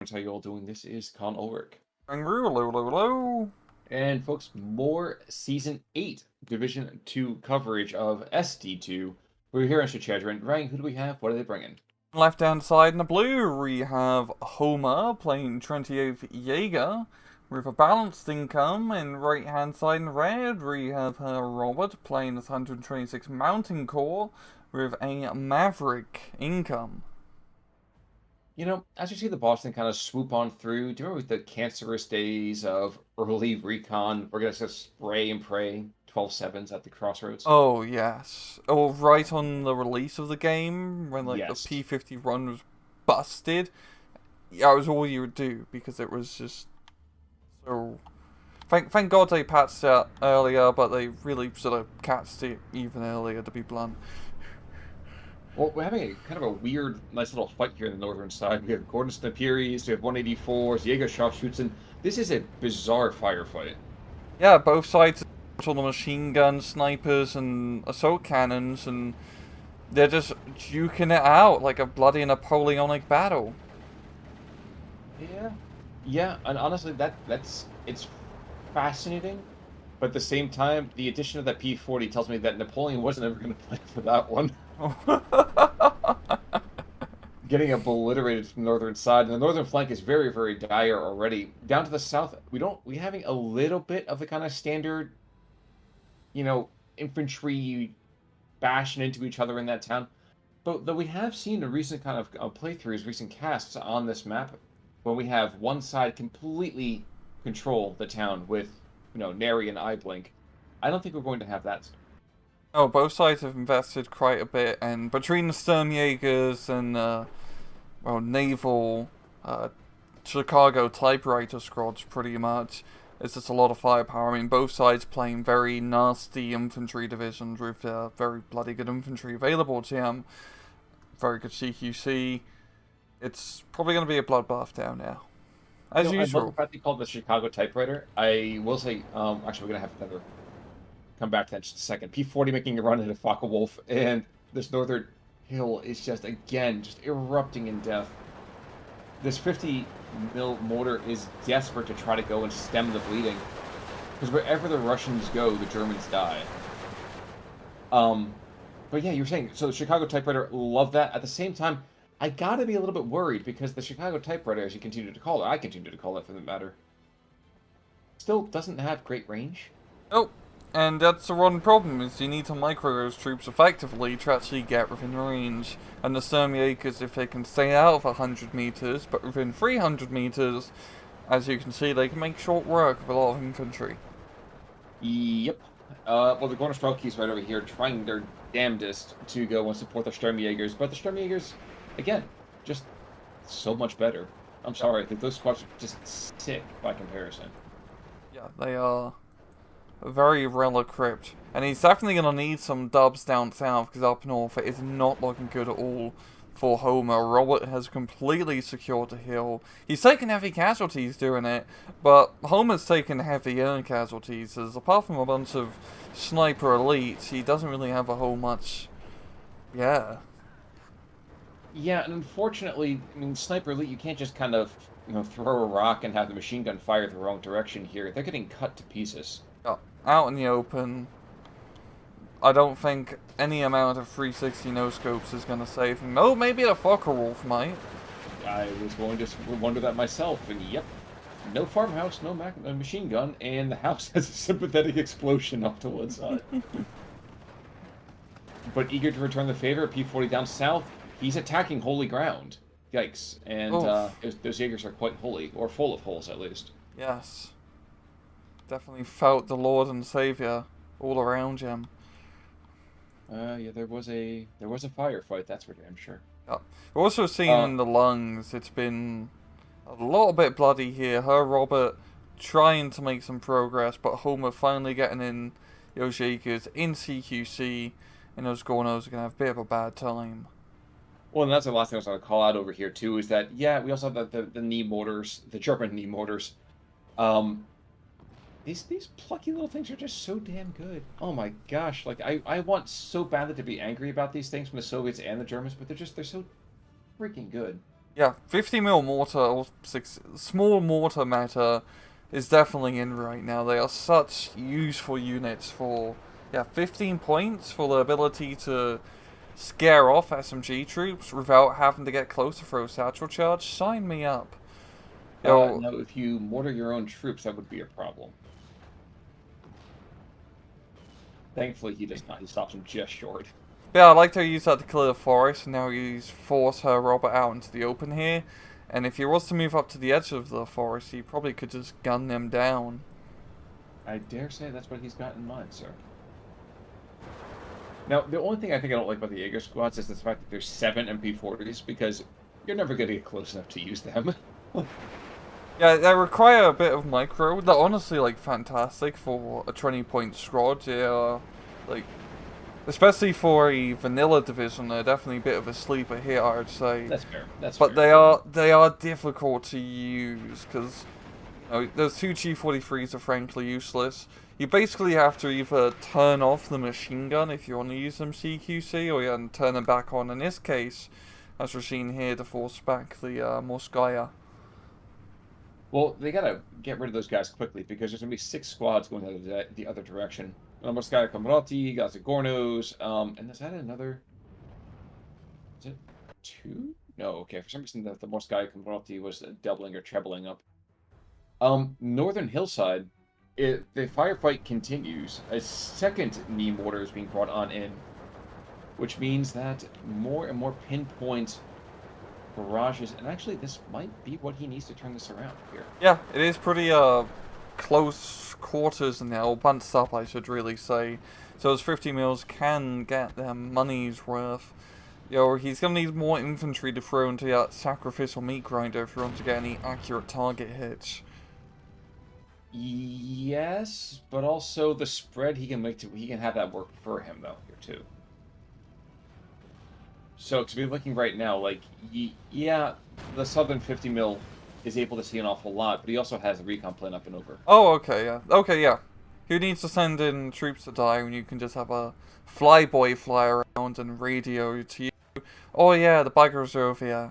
folks, how you all doing? This is Con Ulrich. Hello. And folks, more Season 8 Division 2 coverage of SD2. We're here on Chadrin. Ryan, who do we have? What are they bringing? Left hand side in the blue, we have Homer playing 28th Jaeger with a balanced income, and right hand side in red, we have Robert playing this 126 Mountain Corps with a Maverick income. As you see the Boston kind of swoop on through, do you remember the cancerous days of early recon? We're going to spray and pray 12-7s at the crossroads? Oh, yes. Oh, right on the release of the game, when like the Yes. P50 run was busted, yeah, it was all you would do, because it was just so. Thank God they patched it earlier, but they really sort of catched it even earlier, to be blunt. Well, we're having a kind of a weird, nice little fight here in the northern side. We have Gordon Snapiris, we have 184s, Jaeger sharpshoots, and this is a bizarre firefight. Yeah, both sides have all the machine guns, snipers, and assault cannons, and they're just duking it out like a bloody Napoleonic battle. Yeah. Yeah, and honestly, it's fascinating, but at the same time, the addition of that P40 tells me that Napoleon wasn't ever going to play for that one. Getting obliterated from the northern side, and the northern flank is very, very dire already. Down to the south, we're having a little bit of the kind of standard, infantry bashing into each other in that town. But though we have seen a recent kind of playthroughs, recent casts on this map, when we have one side completely control the town with, nary an eye blink. I don't think we're going to have that. Oh, both sides have invested quite a bit, and between the Sturmjägers and naval Chicago typewriter squads, pretty much, it's just a lot of firepower. I mean, both sides playing very nasty infantry divisions with very bloody good infantry available to them. Very good CQC. It's probably going to be a bloodbath down there, as I love the usual. fact they called the Chicago typewriter. I will say, actually, we're gonna have another come back to that in just a second. P40 making a run into Focke Wolf, and this northern hill is just again just erupting in death. This 50 mil mortar is desperate to try to go and stem the bleeding, because wherever the Russians go, the Germans die. But yeah, you're saying so. The Chicago typewriter, love that. At the same time, I gotta be a little bit worried because the Chicago typewriter, as you continue to call it, I continue to call it for the matter, still doesn't have great range. Oh, and that's the one problem, is you need to micro those troops effectively to actually get within range. And the Sturmjägers, if they can stay out of 100 meters, but within 300 meters, as you can see, they can make short work of a lot of infantry. Yep. Well, the Gornstrelki's right over here trying their damnedest to go and support the Sturmjägers, but the Sturmjägers, again, just so much better. I'm sorry, those squads are just sick by comparison. Yeah, they are very well equipped. And he's definitely going to need some dubs down south, because up north it is not looking good at all for Homer. Robert has completely secured the hill. He's taken heavy casualties doing it, but Homer's taken heavy air casualties, as apart from a bunch of sniper elites, he doesn't really have a whole much. Yeah. Yeah, and unfortunately, I mean, Sniper Elite, you can't just kind of, throw a rock and have the machine gun fire the wrong direction here. They're getting cut to pieces. Out in the open, I don't think any amount of 360 no-scopes is going to save him. Oh, maybe a Focke Wolf might. I was going to wonder that myself, and yep, no farmhouse, no machine gun, and the house has a sympathetic explosion off to one side. But eager to return the favor, P40 down south, he's attacking holy ground. Yikes. And those Jaegers are quite holy, or full of holes at least. Yes. Definitely felt the Lord and Savior all around him. Yeah, there was a firefight, that's for damn sure. Yeah. We're also seeing in the lungs, it's been a little bit bloody here. Robert trying to make some progress, but Homer finally getting in those Jaegers in CQC, and those Gornos are going to have a bit of a bad time. Well, and that's the last thing I was going to call out over here, too, is that, yeah, we also have the knee mortars, the German knee mortars. These plucky little things are just so damn good. Oh my gosh, like, I want so badly to be angry about these things from the Soviets and the Germans, but they're so freaking good. Yeah, 50 mil mortar or small mortar matter is definitely in right now. They are such useful units for, yeah, 15 points for the ability to scare off SMG troops without having to get close to throw satchel charge. Sign me up. Yo, Now, if you mortar your own troops, that would be a problem. Thankfully, he does not. He stops him just short. yeah, I liked how you used that to clear the forest, and now he's forced her Robert out into the open here. And if he was to move up to the edge of the forest, he probably could just gun them down. I dare say that's what he's got in mind, sir. Now, the only thing I think I don't like about the Jaeger squads is the fact that there's 7 MP40s, because you're never going to get close enough to use them. Yeah, they require a bit of micro. They're honestly, like, fantastic for a 20-point squad. They are, like, especially for a vanilla division, they're definitely a bit of a sleeper here, I'd say. That's fair. That's But fair. they are difficult to use, because those two G43s are frankly useless. You basically have to either turn off the machine gun if you want to use some CQC, or you turn them back on. In this case, as we're seeing here, to force back the Morskaya. Well, they gotta get rid of those guys quickly, because there's gonna be 6 squads going the other direction. Morskaya Komroti, Gazagornos, and is that another... Is it 2? No, okay. For some reason, the Morskaya Komroti was doubling or trebling up. Northern Hillside, the firefight continues. A second knee mortar is being brought on in, which means that more and more pinpoint barrages, and actually this might be what he needs to turn this around here. Yeah, it is pretty close quarters now, bunched up I should really say. So those 50 mils can get them money's worth. He's going to need more infantry to throw into that sacrificial meat grinder if you want to get any accurate target hits. Yes, but also the spread he can make he can have that work for him though here too. So to be looking right now, like yeah, the southern 50 mil is able to see an awful lot, but he also has a recon plan up and over. Oh, okay, yeah. Okay, yeah. Who needs to send in troops to die when you can just have a flyboy fly around and radio to you? Oh yeah, the bike reserve, yeah.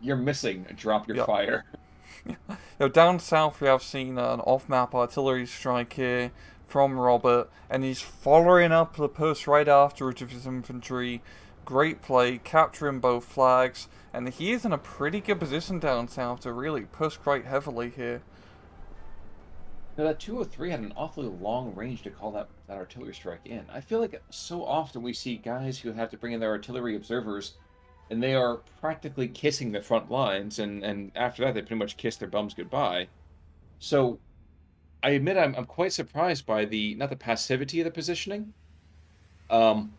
You're missing. Drop your Yep. fire. Down south we have seen an off-map artillery strike here from Robert, and he's following up the push right afterwards with his infantry. Great play, capturing both flags, and he is in a pretty good position down south to really push quite heavily here. Now, that 203 had an awfully long range to call that artillery strike in. I feel like so often we see guys who have to bring in their artillery observers, and they are practically kissing the front lines, and after that they pretty much kiss their bums goodbye. So I admit I'm quite surprised by not the passivity of the positioning. Um,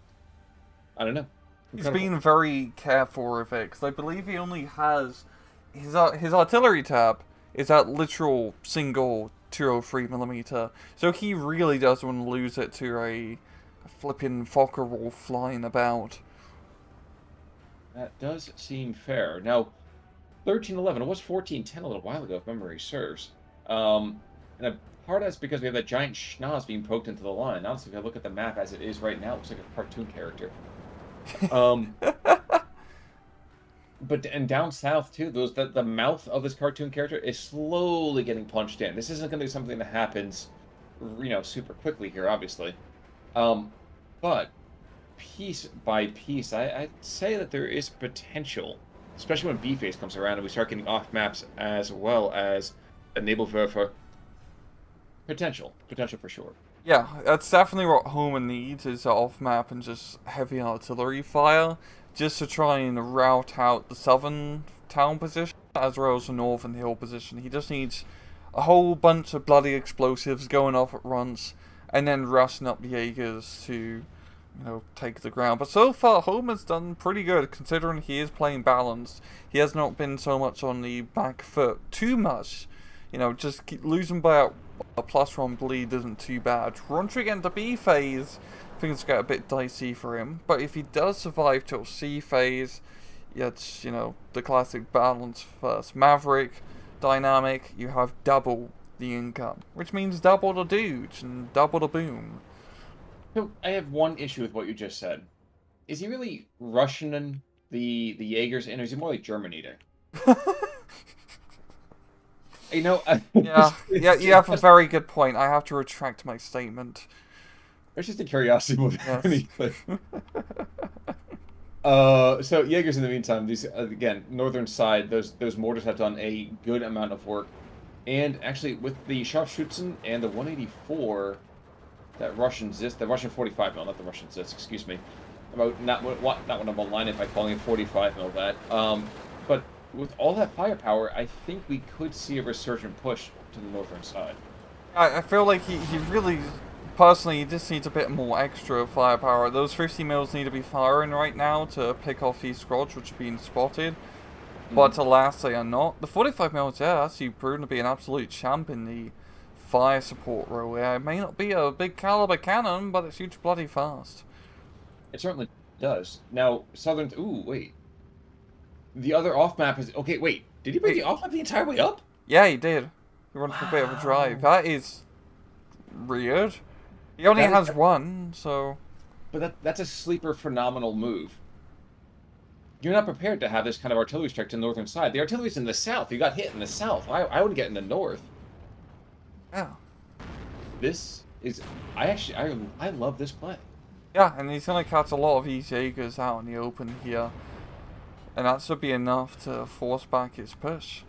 I don't know. He's Incredible. been very careful with it, because I believe he only has... His artillery tab is that literal single 203mm, so he really doesn't want to lose it to a flipping Fokker Wolf flying about. That does seem fair. Now, 1311. It was 1410 a little while ago, if memory serves. And a part of that's because we have that giant schnoz being poked into the line. Honestly, if I look at the map as it is right now, it looks like a cartoon character. And down south too, the mouth of this cartoon character is slowly getting punched in. This isn't going to be something that happens, super quickly here, obviously. But piece by piece, I'd say that there is potential, especially when B-Phase comes around and we start getting off maps as well as a Nebelwerfer. Potential for sure. Yeah, that's definitely what Homer needs, is off-map and just heavy artillery fire, just to try and route out the southern town position, as well as the northern hill position. He just needs a whole bunch of bloody explosives going off at once, and then rushing up the Jaegers to, take the ground. But so far, Homer's done pretty good, considering he is playing balanced. He has not been so much on the back foot too much. Just keep losing by a +1 bleed isn't too bad. Once we get into B phase, things get a bit dicey for him. But if he does survive till C phase, yeah, it's, the classic balance first. Maverick, dynamic, you have double the income, which means double the dudes and double the boom. So I have one issue with what you just said. Is he really Russian the Jaegers, and he's more like German eating. You know, Yeah, yeah, you have a very good point. I have to retract my statement. it's just a curiosity more than Yes. anything. So Jaegers in the meantime, these again, northern side, those mortars have done a good amount of work. And actually with the Sharpschützen and the 184, that Russian Zist, the Russian 45 mil, not the Russian Zist, excuse me. About not what not what I'm aligning by calling it 45 mil that. But with all that firepower, I think we could see a resurgent push to the northern side. I feel like he really, personally, he just needs a bit more extra firepower. Those 50 mils need to be firing right now to pick off these squads which are being spotted. But alas, they are not. The 45 mils, yeah, actually proven to be an absolute champ in the fire support role. Yeah, it may not be a big caliber cannon, but it shoots bloody fast. It certainly does. Now, southern. Ooh, wait. The other off map is okay. Wait, did he bring the off map the entire way up? Yeah, he did. He went for a bit of a drive. That is weird. He only That has is, one, so... but that's a sleeper phenomenal move. You're not prepared to have this kind of artillery strike to the northern side. The artillery's in the south. You got hit in the south. I would get in the north. Yeah. This is... I love this play. Yeah, and he's going to catch a lot of these Jaegers out in the open here. And that should be enough to force back his push.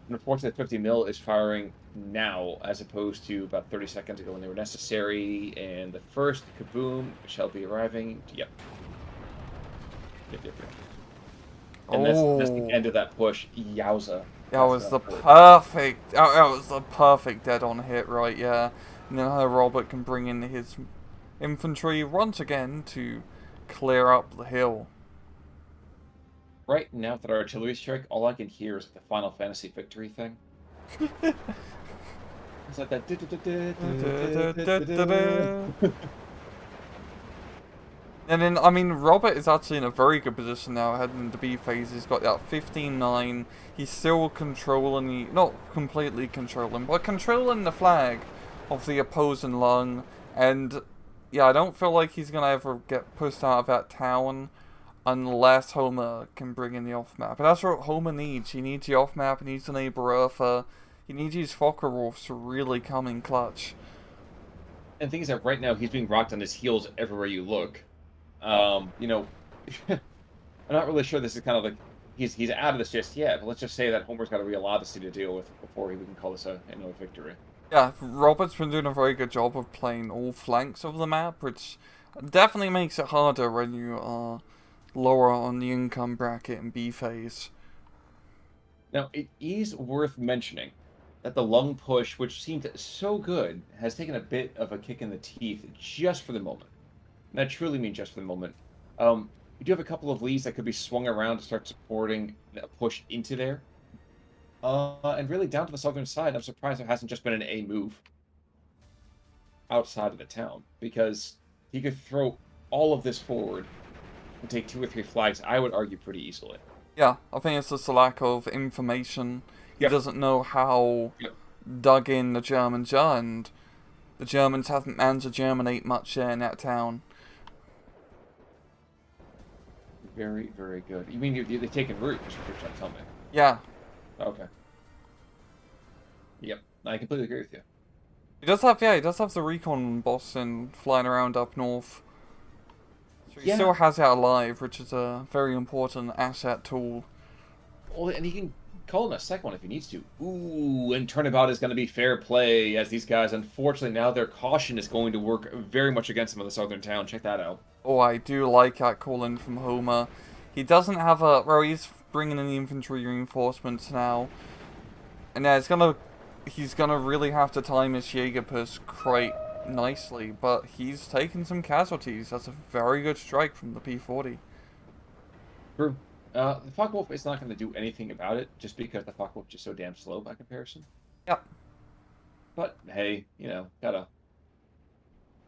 And unfortunately, 50 mil is firing now as opposed to about 30 seconds ago when they were necessary. And the first kaboom shall be arriving. Yep. Yep. And that's the end of that push. Yowza. That was the perfect... That was the perfect dead-on hit, right, yeah. And then Robert can bring in his infantry once again to clear up the hill. Right now, with that artillery strike, all I can hear is the Final Fantasy victory thing. It's like that. And then, I mean, Robert is actually in a very good position now, heading into B phase. He's got that 15-9. He's still controlling the... Not completely controlling, but controlling the flag of the opposing lung. And, yeah, I don't feel like he's going to ever get pushed out of that town unless Homer can bring in the off-map. And that's what Homer needs. He needs the off-map, he needs the neighbor Eartha. He needs these Focke-Wulfs to really come in clutch. And the thing is that right now, he's being rocked on his heels everywhere you look. You know, I'm not really sure this is kind of like he's out of this just yet, but let's just say that Homer's got a real odyssey to deal with before we can call this another victory. Yeah, Robert's been doing a very good job of playing all flanks of the map, which definitely makes it harder when you are lower on the income bracket in B phase. Now, it is worth mentioning that the lung push, which seemed so good, has taken a bit of a kick in the teeth just for the moment. And I truly mean just for the moment. We do have a couple of leads that could be swung around to start supporting a push into there. And really down to the southern side, I'm surprised there hasn't just been an A move outside of the town, because he could throw all of this forward and take 2 or 3 flags, I would argue, pretty easily. Yeah, I think it's just a lack of information. He Yep. doesn't know how dug in the Germans are, and the Germans haven't managed to germinate much there in that town. Very, very good. You mean they've taken root, just what you're trying to tell me? Yeah. Okay. Yep, I completely agree with you. He does have the recon boss and flying around up north. So he still has that alive, which is a very important asset tool. Well, and he can call in a second one if he needs to. Ooh, and turnabout is going to be fair play, as these guys, unfortunately, now their caution is going to work very much against them in the southern town. Check that out. Oh, I do like that call-in from Homer. He doesn't have a... Well, he's bringing in the infantry reinforcements now. And yeah, he's gonna really have to time his Jaeger push quite nicely, but he's taken some casualties. That's a very good strike from the P40. True. The Focke-Wulf is not going to do anything about it, just because the Focke-Wulf is just so damn slow by comparison. Yep. But, hey, you know, got a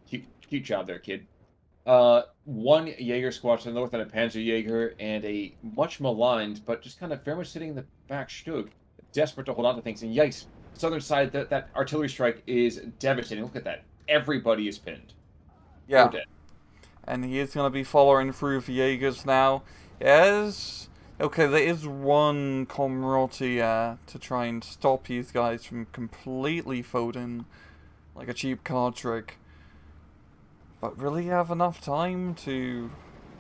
cute job there, kid. 1 Jaeger squad to the north and a Panzer Jaeger, and a much maligned, but just kind of very much sitting in the back Stug, desperate to hold on to things. And yikes, southern side, that artillery strike is devastating. Look at that. Everybody is pinned. Yeah. Dead. And he is going to be following through the Jaegers now. Yes. Okay, there is one Comrotier to try and stop these guys from completely folding like a cheap card trick. But really have enough time to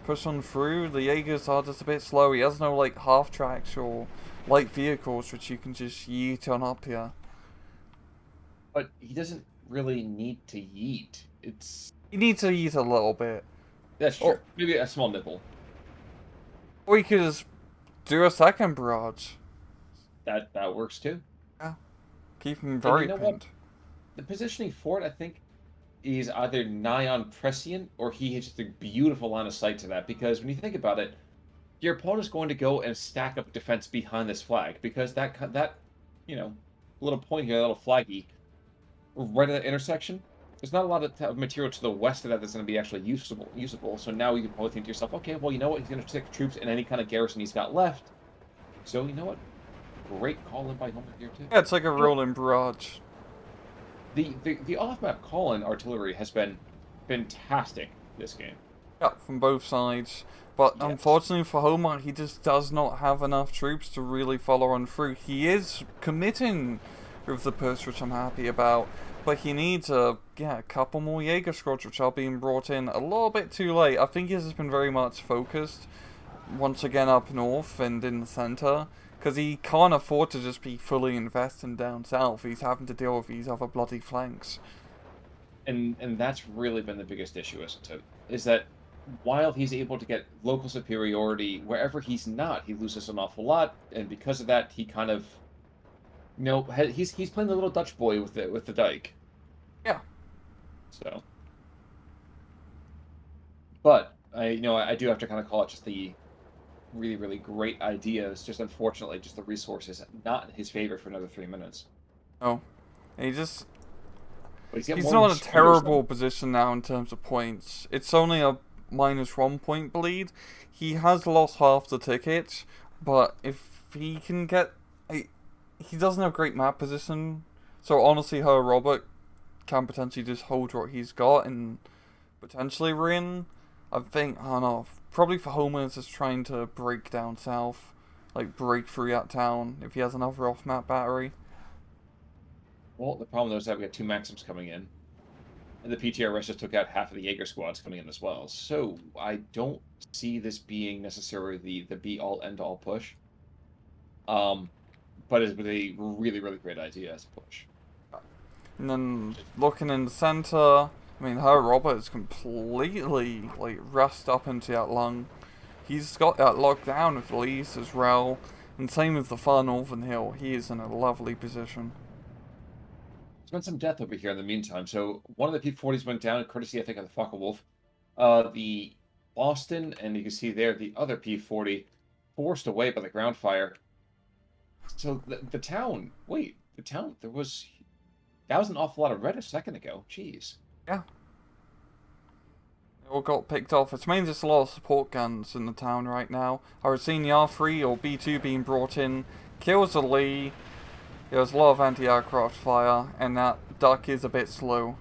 push on through? The Jaegers are just a bit slow. He has no like half tracks or light vehicles which you can just yeet on up here. But he doesn't really need to yeet. It's You need to yeet a little bit. That's true. Or, Maybe a small nibble. or you could just do a second barrage. That works too. Yeah. Keep him And very you know what? pinned. The positioning for it, I think, is either nigh on prescient or he has just a beautiful line of sight to that. Because when you think about it, your opponent's going to go and stack up defense behind this flag because that little point here, that little flaggy, right at that intersection. There's not a lot of material to the west of that that's going to be actually usable. So now you can probably think to yourself, okay, well, you know what? He's going to stick troops in any kind of garrison he's got left. So you know what? Great call in by Homer here too. Yeah, it's like a rolling barrage. The off-map call-in artillery has been fantastic this game. Yeah, from both sides. But Yes. unfortunately for Homer, he just does not have enough troops to really follow on through. He is committing with the push, which I'm happy about. But he needs a couple more Jaeger squads, which are being brought in a little bit too late. I think he has been very much focused once again up north and in the center. Because he can't afford to just be fully investing down south. He's having to deal with these other bloody flanks. And that's really been the biggest issue, isn't it? Is that while he's able to get local superiority wherever he's not, he loses an awful lot, and because of that, he kind of, he's playing the little Dutch boy with the dike. Yeah. So, but I do have to kind of call it just the really, really great idea. It's just unfortunately just the resources not in his favor for another 3 minutes. Oh. He just... But He's more not in a spears terrible position now in terms of points. It's only a -1 point bleed. He has lost half the tickets, but if he can get... He doesn't have great map position, so honestly her Robert can potentially just hold what he's got and potentially win. I don't know, probably for Homer is just trying to break down south, like break through that town if he has another off-map battery. Well, the problem is that we got 2 Maxims coming in, and the PTRS just took out half of the Jaeger squads coming in as well. So I don't see this being necessarily the be-all, end-all push. But it's a really, really great idea as a push. And then looking in the center, I mean, her Robert is completely like rust up into that lung. He's got that locked down with Lee's as well, and same with the far northern hill. He is in a lovely position. There's been some death over here in the meantime. So one of the P-40s went down, courtesy, I think, of the Focke-Wulf. The Boston, and you can see there the other P-40 forced away by the ground fire. So the town, that was an awful lot of red a second ago. Jeez. Yeah. They all got picked off. It's mainly just a lot of support guns in the town right now. I was seeing the R3 or B2 being brought in. Kills a Lee. There's a lot of anti-aircraft fire, and that duck is a bit slow.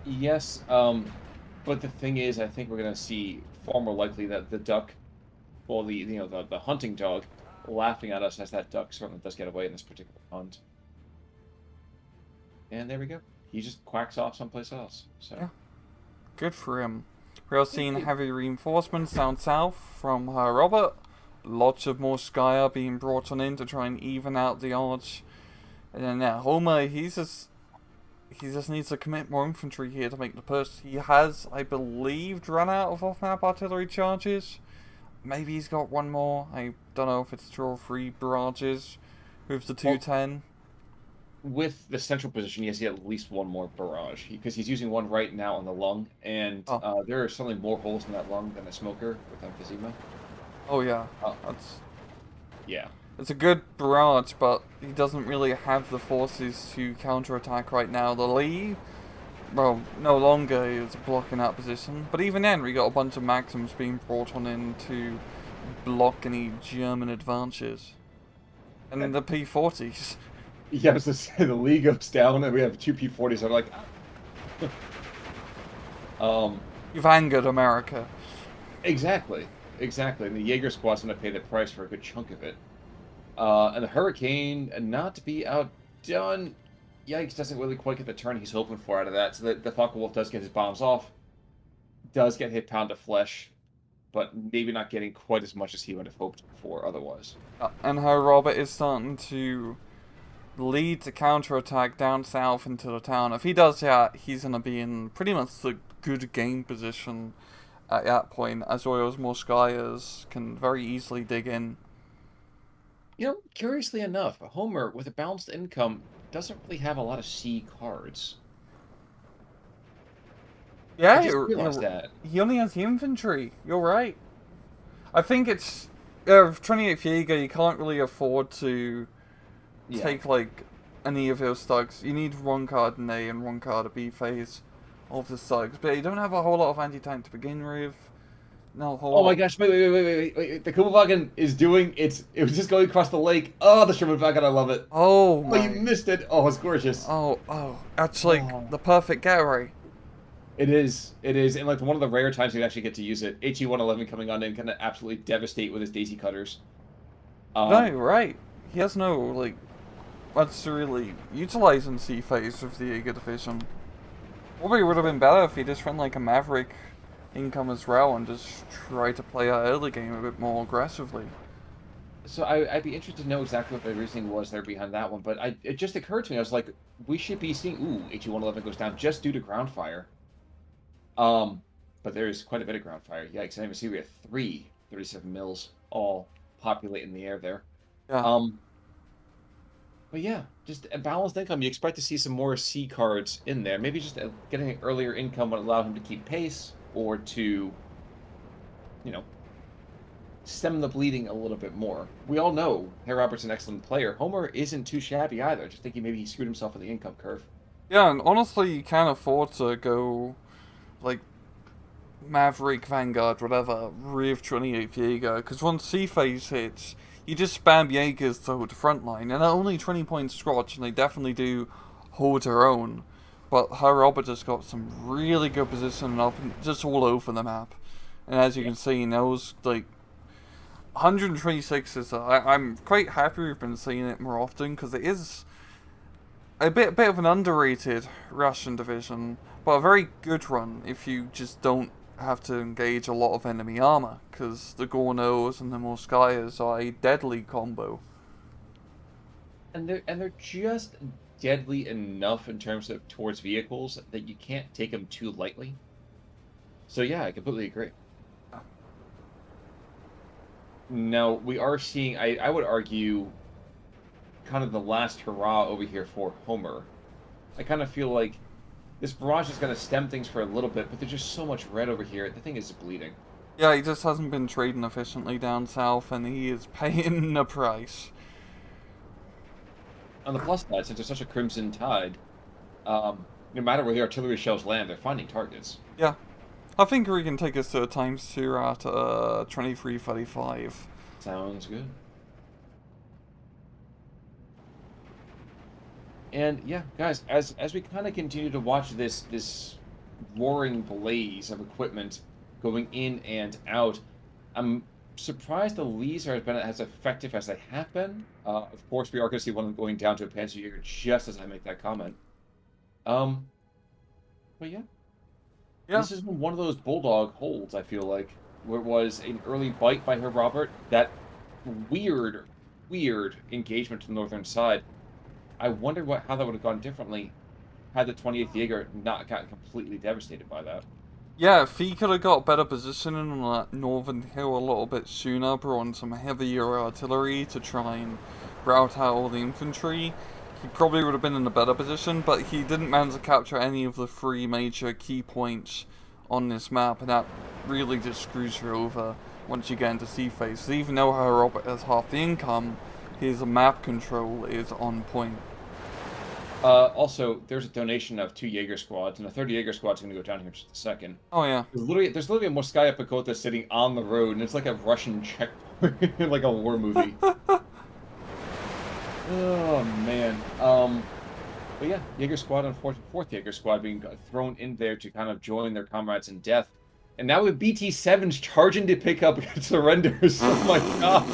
Yes, but the thing is, I think we're going to see far more likely that the duck, well, the hunting dog, laughing at us as that duck certainly does get away in this particular hunt. And there we go. He just quacks off someplace else. So yeah. Good for him. We're seeing heavy reinforcements down south from Robert. Lots of more Skyer being brought on in to try and even out the odds. And then Homer, he just needs to commit more infantry here to make the push. He has, I believe, run out of off-map artillery charges. Maybe he's got one more. I don't know if it's 2 or 3 barrages with the 210. With the central position, he has at least one more barrage because he's using one right now on the lung, and there are certainly more holes in that lung than a smoker with emphysema. Oh yeah, yeah. It's a good barrage, but he doesn't really have the forces to counterattack right now. The Lee, well, no longer is blocking that position. But even then, we got a bunch of Maxims being brought on in to block any German advances. And then the P-40s. Yeah, I was to say, the Lee goes down, and we have 2 P-40s that are like... You've angered America. Exactly. exactly. And the Jaeger squad's going to pay the price for a good chunk of it. And the Hurricane, not to be outdone, Yikes doesn't really quite get the turn he's hoping for out of that. So the Focke-Wulf does get his bombs off, does get hit pound of flesh, but maybe not getting quite as much as he would have hoped for otherwise. And how Robert is starting to lead the counterattack down south into the town. If he does that, he's going to be in pretty much the good game position at that point, as well as Morskayas can very easily dig in. You know, curiously enough, Homer, with a balanced income, doesn't really have a lot of C cards. Yeah, I just realized that. he only has the infantry. You're right. I think it's 28th Jaeger. You can't really afford to take like any of those thugs. You need one card in A and one card of B phase of the thugs, but you don't have a whole lot of anti-tank to begin with. No, oh my gosh! Wait! The Kugelwagen is doing it. It was just going across the lake. Oh, the Shermanwagen! I love it. Oh my! Oh, you missed it. Oh, it's gorgeous. Oh! That's like the perfect getaway. It is, and like one of the rare times we actually get to use it. HE 111 coming on in can absolutely devastate with his daisy cutters. No, right. He has no like wants to really utilize in C phase of the Jaeger division. Probably would have been better if he just ran like a Maverick income as well and just try to play our early game a bit more aggressively. So I'd be interested to know exactly what the reasoning was there behind that one, but it just occurred to me, I was like, we should be seeing, HE 111 goes down just due to ground fire. But there's quite a bit of ground fire. Yikes, I didn't even see we have 37 mils all populate in the air there. Yeah. But yeah, just a balanced income. You expect to see some more C cards in there. Maybe just getting an earlier income would allow him to keep pace, or to, you know, stem the bleeding a little bit more. We all know Herr Robert's an excellent player. Homer isn't too shabby either. Just thinking maybe he screwed himself in the income curve. Yeah, and honestly, you can't afford to go, like, Maverick, Vanguard, whatever, with 28th Jaeger, because once C phase hits, you just spam Jaegers to hold the front line, and they're only 20 points scotch, and they definitely do hold their own. But Herr Robert has got some really good positioning up, just all over the map. And as you can see, those, like, 126 is, I'm quite happy we've been seeing it more often, because it is a bit of an underrated Russian division, but a very good run if you just don't have to engage a lot of enemy armor, because the Gornos and the Morskayas are a deadly combo. And they're just deadly enough in terms of towards vehicles that you can't take them too lightly. So yeah, I completely agree. Now, we are seeing, I would argue, kind of the last hurrah over here for Homer. I kind of feel like this barrage is going to stem things for a little bit, but there's just so much red over here. The thing is bleeding. Yeah, he just hasn't been trading efficiently down south, and he is paying the price. On the plus side, since there's such a crimson tide, no matter where the artillery shells land, they're finding targets. Yeah. I think we can take us to a ×2 at 23:35. Sounds good. And yeah, guys, as we kind of continue to watch this roaring blaze of equipment going in and out, I'm surprised the Lees have been as effective as they have been. Of course, we are going to see one of them going down to a Panzerjäger just as I make that comment. But yeah. This has been one of those bulldog holds, I feel like, where it was an early bite by Herr Robert, that weird engagement to the northern side. I wonder how that would have gone differently had the 28th Jaeger not gotten completely devastated by that. Yeah, if he could have got better positioning on that northern hill a little bit sooner, brought on some heavier artillery to try and rout out all the infantry, he probably would have been in a better position, but he didn't manage to capture any of the 3 major key points on this map, and that really just screws you over once you get into C phase. So even though Herr Robert has half the income, his map control is on point. Also, there's a donation of 2 Jaeger squads, and a 3rd Jaeger squad's going to go down here in just a second. Oh yeah. There's literally a Morskaya Pekota sitting on the road, and it's like a Russian checkpoint, like a war movie. Oh man. But yeah, Jaeger squad and 4th Jaeger squad being thrown in there to kind of join their comrades in death. And now with BT7s charging to pick up surrenders. Oh my gosh.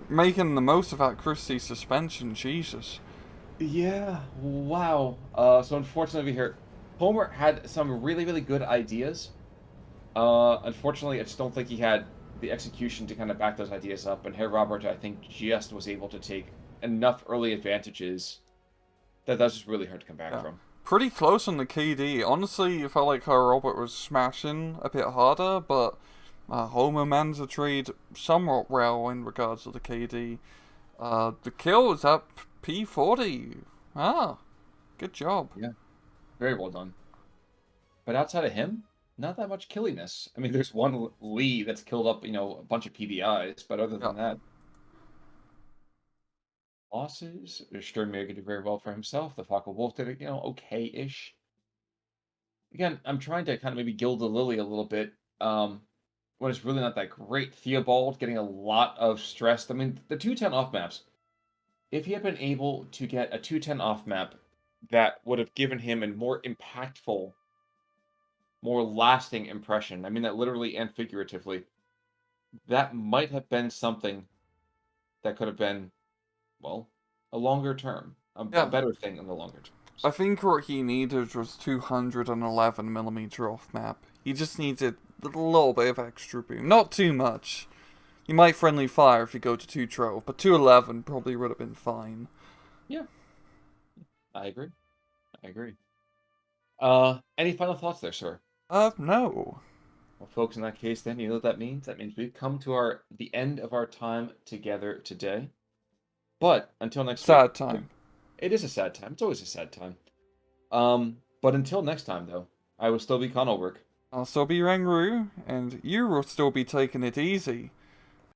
Making the most of that Christie suspension, Jesus. Yeah, wow. So unfortunately here, Homer had some really, really good ideas. Unfortunately, I just don't think he had the execution to kind of back those ideas up. And Herr Robert, I think, just was able to take enough early advantages that that's just really hard to come back Yeah. from. Pretty close on the KD. Honestly, it felt like her Robert was smashing a bit harder, but Homer managed to trade somewhat well in regards to the KD. The kill was at P40. Ah, good job. Yeah, very well done. But outside of him, not that much killiness. I mean, there's one Lee that's killed up, a bunch of PBIs, but other Yeah. than that, losses. Sternmaker did very well for himself. The Faka Wolf did it, okay-ish. Again, I'm trying to kind of maybe gild the lily a little bit. When it's really not that great. Theobald getting a lot of stress. I mean, the 210 off maps. If he had been able to get a 210 off map, that would have given him a more impactful, more lasting impression. I mean that literally and figuratively. That might have been something that could have been, well, a longer term, a Yeah. better thing in the longer I terms. think what he needed was 211mm off map. He just needed a little bit of extra boom. Not too much. You might friendly fire if you go to 212, but 211 probably would have been fine. Yeah, I agree. I agree. Any final thoughts there, sir? No. Well, folks, in that case, then you know what that means. That means we've come to the end of our time together today. But until next week, Sad time. it is a sad time. It's always a sad time. But until next time, though, I will still be Conalwork. I'll still be Rangru, and you will still be taking it easy.